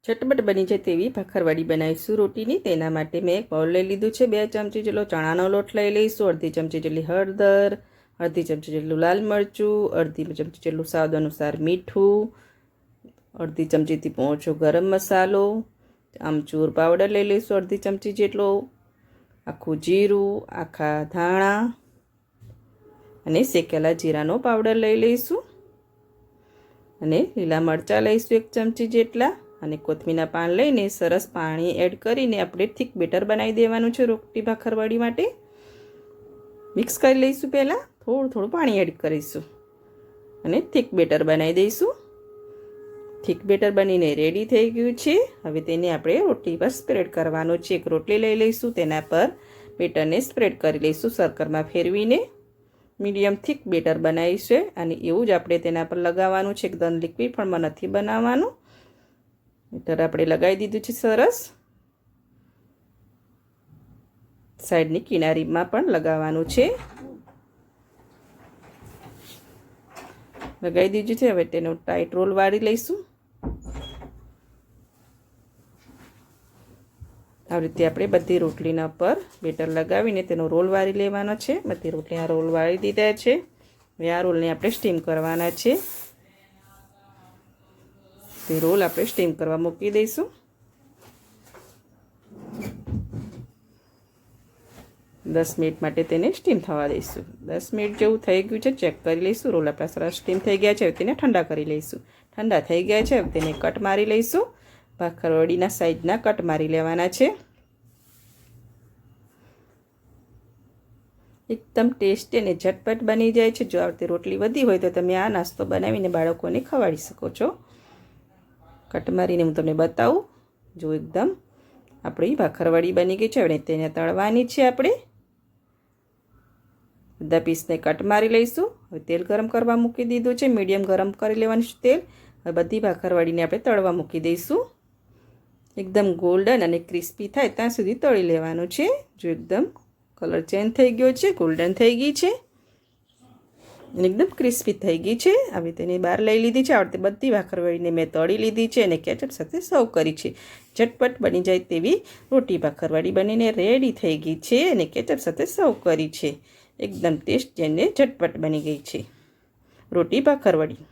झटपट बनी जाए तेवी भाखरवाड़ी बनावीशुं रोटीनी। तेना माटे मैं एक बाउल लई लीधुं छे। 2 चमची जेटलो चणानो लोट लई लईशुं। अर्धी चमची जेटली हळदर, अर्धी चमची जेटલું लाल मरचું, अर्धी चमची जेटલું स्वाद अनुसार मीठું, अर्धी चमचीथी पोणો गरम मसालो, आमचूर पाउडर लई लईशुं अर्धी चमची जेटलो, आखું जीરું, आखा धाणा अने શેકેલા જીરાનો પાવડર લઈ લઈશું અને લીલા મરચાં લઈશું 1 ચમચી જેટલા અને કોથમીરના પાન લઈને સરસ પાણી એડ કરીને આપણે થીક બેટર બનાવી દેવાનું છે રોટી ભાખરવાડી માટે। મિક્સ કરી લઈશું। પહેલાં થોડું પાણી એડ કરીશું અને થીક બેટર બનાવી દઈશું। થીક બેટર બનીને રેડી થઈ ગયું છે। હવે તેને આપણે રોટી પર સ્પ્રેડ કરવાનો છે। એક રોટલી લઈ લઈશું, તેના પર બેટરને સ્પ્રેડ કરી લઈશું સરકરમાં ફેરવીને। મીડિયમ થીક બેટર બનાવી છે અને એવું જ આપણે તેના પર લગાવવાનું છે। એકદમ લિક્વિડ પણ નથી બનાવવાનું। બેટર આપણે લગાવી દીધું છે સરસ। સાઈડની કિનારીમાં પણ લગાવવાનું છે। લગાવી દીધું છે। હવે તેનો ટાઈટ રોલ વાળી લઈશું। આ રીતે આપણે બધી રોટલીના પર બેટર લગાવીને તેનો રોલ વાળી લેવાનો છે। બધી રોટલીના રોલ વાળી દીધા છે। હવે આ રોલને આપણે સ્ટીમ કરવાના છે। તે રોલ આપણે સ્ટીમ કરવા મૂકી દઈશું। 10 મિનિટ માટે તેને સ્ટીમ થવા દઈશું। 10 મિનિટ જેવું થઈ ગયું છે, ચેક કરી લઈશું। રોલ આપણા સરસ સ્ટીમ થઈ ગયા છે। હવે તેને ઠંડા કરી લઈશું। ઠંડા થઈ ગયા છે, હવે તેને કટ મારી લઈશું। ભાખરવડીના સાઈઝના કટ મારી લેવાના છે। એકદમ ટેસ્ટી અને ઝટપટ બની જાય છે। જો આ રોટલી વધી હોય તો તમે આ નાસ્તો બનાવીને બાળકોને ખવડાવી શકો છો। કટ મારીને હું તમને બતાવું। જો એકદમ આપણી ભાખરવડી બની ગઈ છે। હવે તેને તળવાની છે આપણે। બધા પીસને કટ મારી લઈશું। હવે તેલ ગરમ કરવા મૂકી દીધું છે। મીડિયમ ગરમ કરી લેવાનું છે તેલ। હવે બધી ભાખરવડીને આપણે તળવા મૂકી દઈશું। એકદમ ગોલ્ડન અને ક્રિસ્પી થાય ત્યાં સુધી તળી લેવાનું છે। જો એકદમ કલર ચેન્જ થઈ ગયો છે, ગોલ્ડન થઈ ગઈ છે અને એકદમ ક્રિસ્પી થઈ ગઈ છે। હવે તેને બહાર લઈ લીધી છે। આ બધી ભાખરવડીને મેં તળી લીધી છે અને કેચઅપ સાથે સર્વ કરી છે। ઝટપટ બની જાય તેવી રોટી ભાખરવડી બનીને રેડી થઈ ગઈ છે અને કેચઅપ સાથે સર્વ કરી છે। એકદમ ટેસ્ટી અને ઝટપટ બની ગઈ છે રોટી ભાખરવડી।